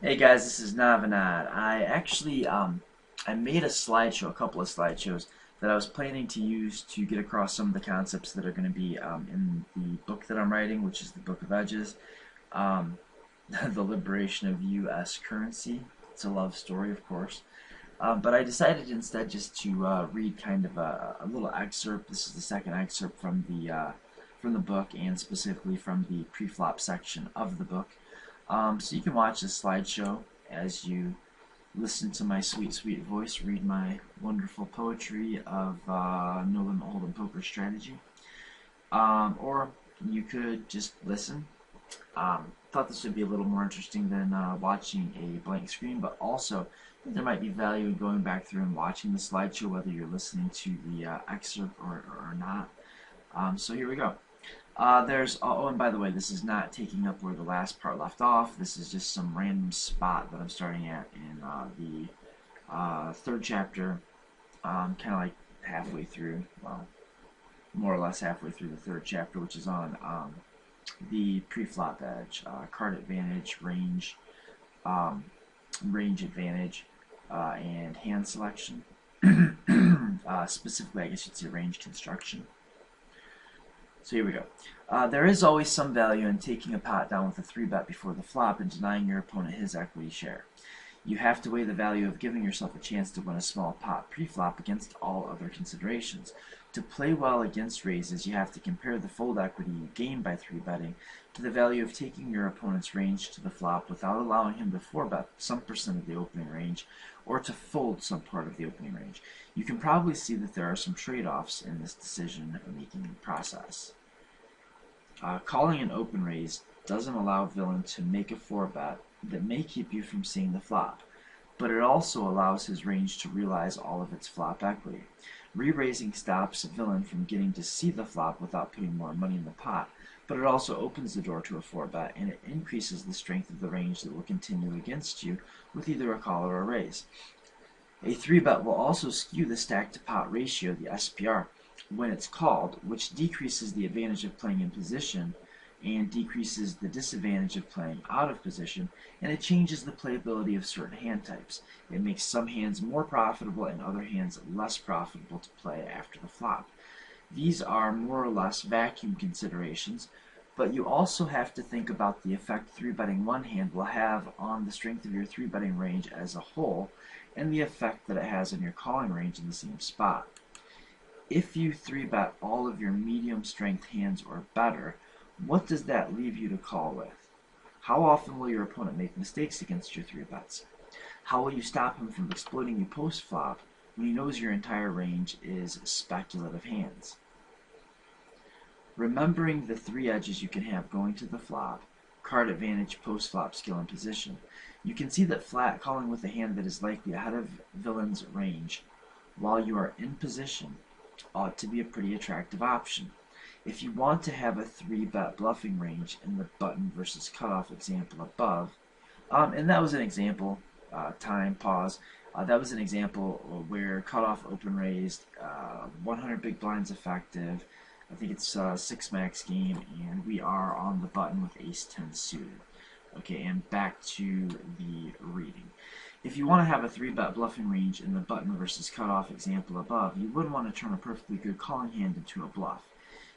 Hey guys, this is Navanad. I made a couple of slideshows that I was planning to use to get across some of the concepts that are going to be in the book that I'm writing, which is the Book of Edges, um, the liberation of U.S. currency. It's a love story, of course. But I decided instead just to read kind of a little excerpt. This is the second excerpt from the book, and specifically from the preflop section of the book. So you can watch this slideshow as you listen to my sweet, sweet voice read my wonderful poetry of No Limit Hold'em Poker strategy. Or you could just listen. Thought this would be a little more interesting than watching a blank screen, but also I think there might be value in going back through and watching the slideshow, whether you're listening to the excerpt or not. So here we go. And by the way, this is not taking up where the last part left off. This is just some random spot that I'm starting at in the third chapter, kind of like halfway through, well, more or less halfway through the third chapter, which is on the pre-flop edge, card advantage, um, range advantage, and hand selection. Specifically, I guess you'd say range construction. So here we go. There is always some value in taking a pot down with a 3-bet before the flop and denying your opponent his equity share. You have to weigh the value of giving yourself a chance to win a small pot pre-flop against all other considerations. To play well against raises, you have to compare the fold equity you gain by 3-betting to the value of taking your opponent's range to the flop without allowing him to 4-bet some percent of the opening range or to fold some part of the opening range. You can probably see that there are some trade-offs in this decision-making process. Calling an open raise doesn't allow villain to make a 4-bet that may keep you from seeing the flop, but it also allows his range to realize all of its flop equity. Re-raising stops villain from getting to see the flop without putting more money in the pot, but it also opens the door to a 4-bet, and it increases the strength of the range that will continue against you with either a call or a raise. A 3-bet will also skew the stack to pot ratio, the SPR, when it's called, which decreases the advantage of playing in position and decreases the disadvantage of playing out of position, and it changes the playability of certain hand types. It makes some hands more profitable and other hands less profitable to play after the flop. These are more or less vacuum considerations, but you also have to think about the effect 3-betting one hand will have on the strength of your 3-betting range as a whole, and the effect that it has on your calling range in the same spot. If you 3-bet all of your medium strength hands or better, what does that leave you to call with? How often will your opponent make mistakes against your 3-bets? How will you stop him from exploiting you post-flop when he knows your entire range is speculative hands? Remembering the 3 edges you can have going to the flop, card advantage, post-flop skill, and position, you can see that flat calling with a hand that is likely ahead of villain's range while you are in position ought to be a pretty attractive option. If you want to have a 3-bet bluffing range in the button versus cutoff example above, and that was an example, time, pause, that was an example where cutoff open raised, 100 big blinds effective, I think it's 6 max game, and we are on the button with ace-10 suited. Okay, and back to the reading. If you want to have a 3-bet bluffing range in the button versus cutoff example above, you wouldn't want to turn a perfectly good calling hand into a bluff.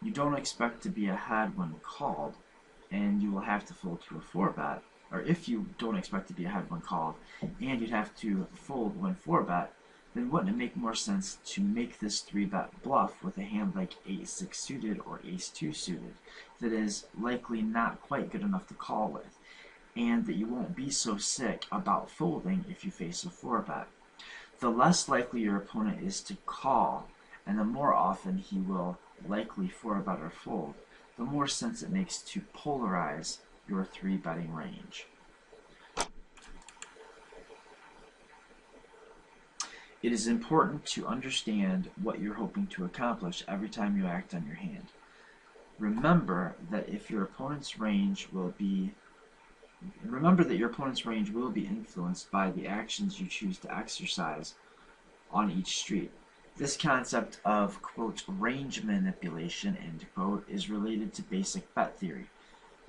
You don't expect to be ahead when called, and you will have to fold to a 4-bet, or if you don't expect to be ahead when called, and you'd have to fold when 4-bet, then wouldn't it make more sense to make this 3-bet bluff with a hand like ace-6 suited or ace-2 suited that is likely not quite good enough to call with, and that you won't be so sick about folding if you face a 4-bet. The less likely your opponent is to call, and the more often he will likely 4-bet or fold, the more sense it makes to polarize your 3-betting range. It is important to understand what you're hoping to accomplish every time you act on your hand. Remember that your opponent's range will be influenced by the actions you choose to exercise on each street. This concept of, quote, range manipulation, end quote, is related to basic bet theory.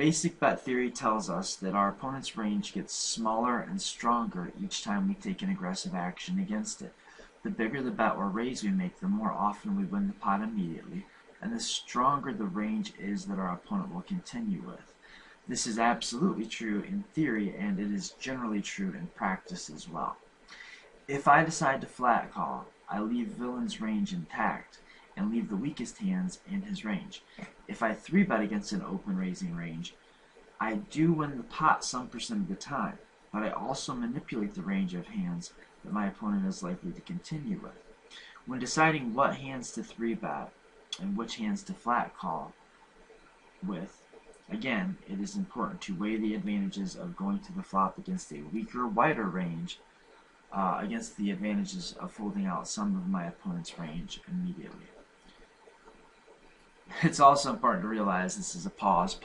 Basic bet theory tells us that our opponent's range gets smaller and stronger each time we take an aggressive action against it. The bigger the bet or raise we make, the more often we win the pot immediately, and the stronger the range is that our opponent will continue with. This is absolutely true in theory, and it is generally true in practice as well. If I decide to flat call, I leave villain's range intact and leave the weakest hands in his range. If I 3-bet against an open raising range, I do win the pot some percent of the time, but I also manipulate the range of hands that my opponent is likely to continue with. When deciding what hands to 3-bet and which hands to flat call with, again, it is important to weigh the advantages of going to the flop against a weaker, wider range against the advantages of folding out some of my opponent's range immediately. It's also important to realize, this is a pause,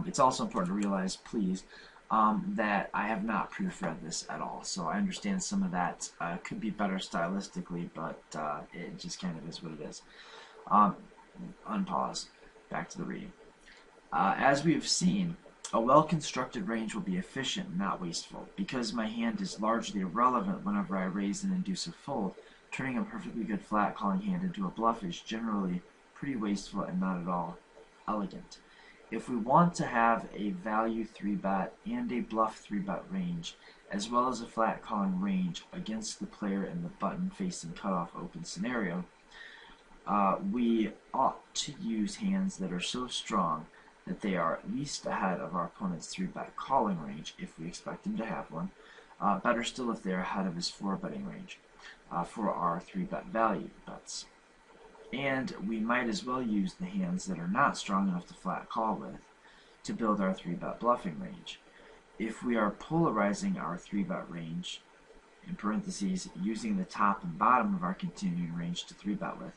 it's also important to realize, please, that I have not proofread this at all. So I understand some of that could be better stylistically, but it just kind of is what it is. Unpause. Back to the reading. As we have seen, a well-constructed range will be efficient, not wasteful. Because my hand is largely irrelevant whenever I raise and induce a fold, turning a perfectly good flat calling hand into a bluff is generally pretty wasteful and not at all elegant. If we want to have a value 3-bet and a bluff 3-bet range, as well as a flat calling range against the player in the button facing cutoff open scenario, we ought to use hands that are so strong that they are at least ahead of our opponent's 3-bet calling range if we expect him to have one. Better still if they are ahead of his 4-betting range for our 3-bet value bets. And we might as well use the hands that are not strong enough to flat call with to build our 3-bet bluffing range. If we are polarizing our 3-bet range, in parentheses, using the top and bottom of our continuing range to 3-bet with,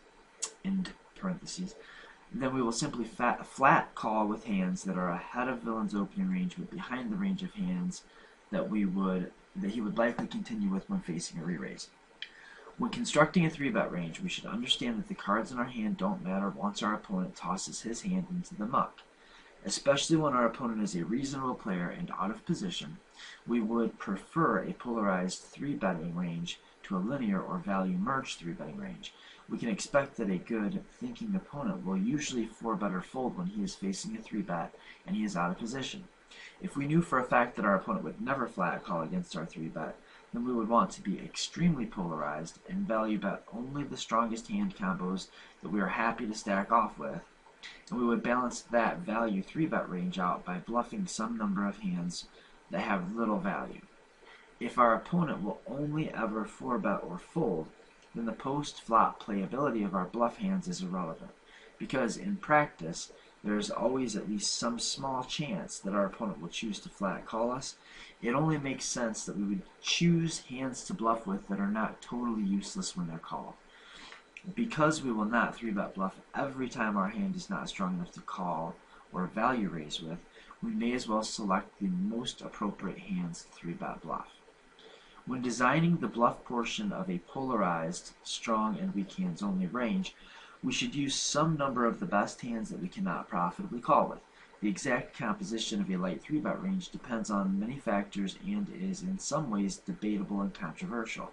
end parentheses, then we will simply flat call with hands that are ahead of villain's opening range but behind the range of hands that he would likely continue with when facing a re-raise. When constructing a 3-bet range, we should understand that the cards in our hand don't matter once our opponent tosses his hand into the muck. Especially when our opponent is a reasonable player and out of position, we would prefer a polarized 3-betting range to a linear or value merged 3-betting range. We can expect that a good thinking opponent will usually 4-bet or fold when he is facing a 3-bet and he is out of position. If we knew for a fact that our opponent would never flat call against our 3-bet, then we would want to be extremely polarized and value bet only the strongest hand combos that we are happy to stack off with, and we would balance that value 3-bet range out by bluffing some number of hands that have little value. If our opponent will only ever 4-bet or fold, then the post-flop playability of our bluff hands is irrelevant, because in practice there is always at least some small chance that our opponent will choose to flat call us. It only makes sense that we would choose hands to bluff with that are not totally useless when they're called. Because we will not 3-bet bluff every time our hand is not strong enough to call or value raise with, we may as well select the most appropriate hands to 3-bet bluff. When designing the bluff portion of a polarized, strong and weak hands only range, we should use some number of the best hands that we cannot profitably call with. The exact composition of a light 3-bet range depends on many factors and is in some ways debatable and controversial.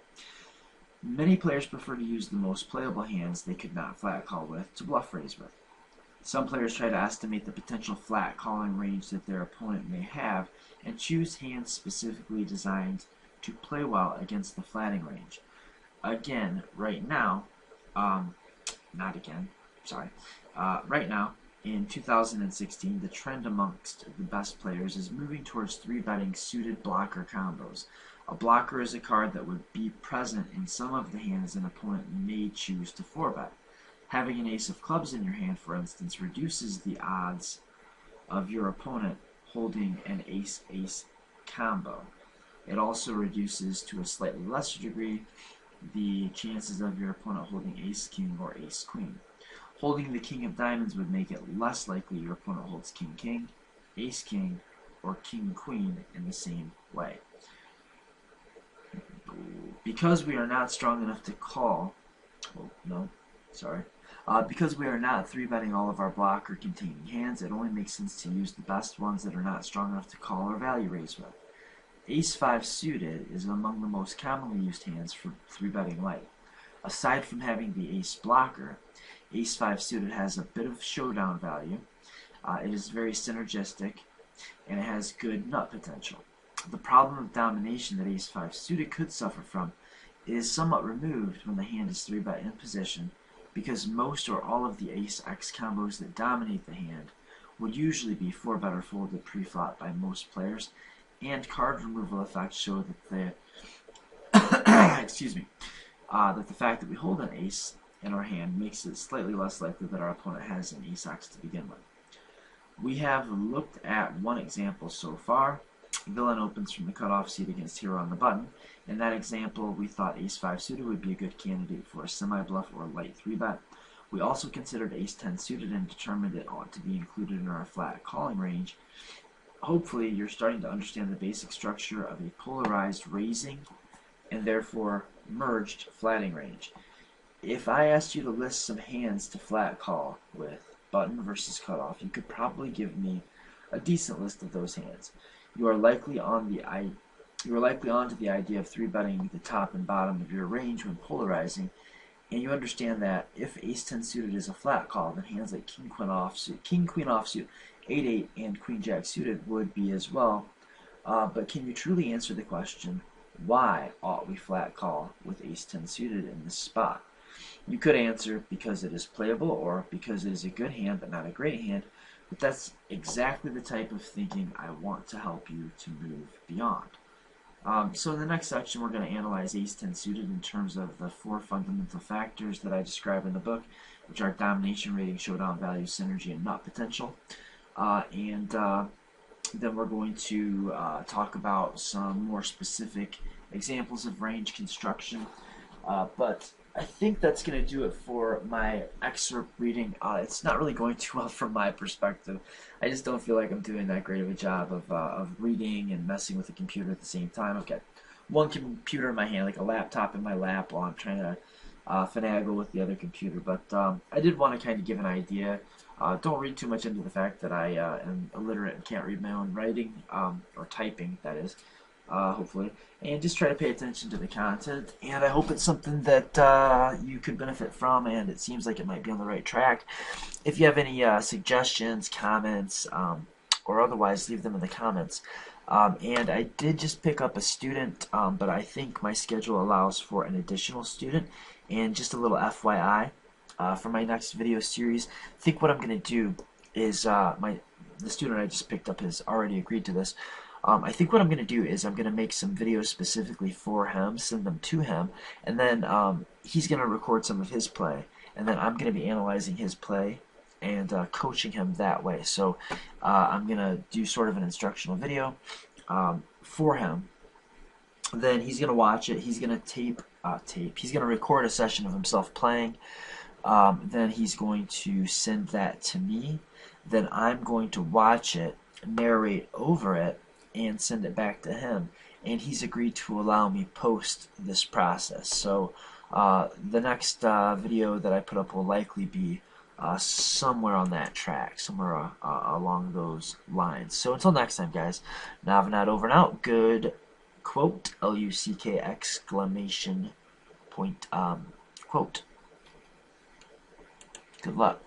Many players prefer to use the most playable hands they could not flat call with to bluff raise with. Some players try to estimate the potential flat calling range that their opponent may have and choose hands specifically designed to play well against the flatting range. Right now, in 2016, the trend amongst the best players is moving towards 3-betting suited blocker combos. A blocker is a card that would be present in some of the hands an opponent may choose to 4-bet. Having an ace of clubs in your hand, for instance, reduces the odds of your opponent holding an ace-ace combo. It also reduces, to a slightly lesser degree, the chances of your opponent holding ace-king or ace-queen. Holding the king of diamonds would make it less likely your opponent holds king-king, ace-king, or king-queen in the same way. Because we are not strong enough to call, Because we are not 3-betting all of our blocker containing hands, it only makes sense to use the best ones that are not strong enough to call or value raise with. Ace-5 suited is among the most commonly used hands for 3-betting light. Aside from having the ace blocker, Ace-5 suited has a bit of showdown value. It is very synergistic, and it has good nut potential. The problem of domination that Ace-5 suited could suffer from is somewhat removed when the hand is 3-bet in position, because most or all of the Ace-X combos that dominate the hand would usually be 4-bet or folded pre-flop by most players, and card removal effects show that the excuse me, that the fact that we hold an ace in our hand makes it slightly less likely that our opponent has an Ace-X to begin with. We have looked at one example so far. Villain opens from the cutoff seat against hero on the button. In that example, we thought Ace-5 suited would be a good candidate for a semi-bluff or light 3-bet. We also considered Ace-10 suited and determined it ought to be included in our flat calling range. Hopefully, you're starting to understand the basic structure of a polarized raising and therefore merged flatting range. If I asked you to list some hands to flat call with button versus cutoff, you could probably give me a decent list of those hands. You are likely onto the idea of 3-betting the top and bottom of your range when polarizing, and you understand that if Ace-10 suited is a flat call, then hands like King-Queen offsuit, 8-8, and Queen-Jack suited would be as well. But can you truly answer the question, why ought we flat call with Ace-10 suited in this spot? You could answer because it is playable or because it is a good hand but not a great hand, but that's exactly the type of thinking I want to help you to move beyond. So in the next section, we're going to analyze Ace-10 suited in terms of the 4 fundamental factors that I describe in the book, which are domination rating, showdown value, synergy, and nut potential. Then we're going to talk about some more specific examples of range construction. But I think that's going to do it for my excerpt reading. It's not really going too well from my perspective. I just don't feel like I'm doing that great of a job of reading and messing with the computer at the same time. I've got one computer in my hand, like a laptop in my lap, while I'm trying to finagle with the other computer. But I did want to kind of give an idea. Don't read too much into the fact that I am illiterate and can't read my own writing, or typing, that is. Hopefully, and just try to pay attention to the content, and I hope it's something that you could benefit from, and it seems like it might be on the right track. If you have any suggestions, comments, or otherwise, leave them in the comments. And I did just pick up a student, but I think my schedule allows for an additional student, and just a little FYI, for my next video series, I think what I'm going to do is, the student I just picked up has already agreed to this. I think what I'm going to do is I'm going to make some videos specifically for him, send them to him, and then he's going to record some of his play, and then I'm going to be analyzing his play and coaching him that way. So I'm going to do sort of an instructional video for him. Then he's going to watch it. He's going to he's going to record a session of himself playing. Then he's going to send that to me. Then I'm going to watch it, narrate over it, and send it back to him, and he's agreed to allow me post this process. So the next video that I put up will likely be somewhere on that track, somewhere along those lines. So until next time, guys, Navinat over and out. Good quote, L-U-C-K exclamation point quote. Good luck.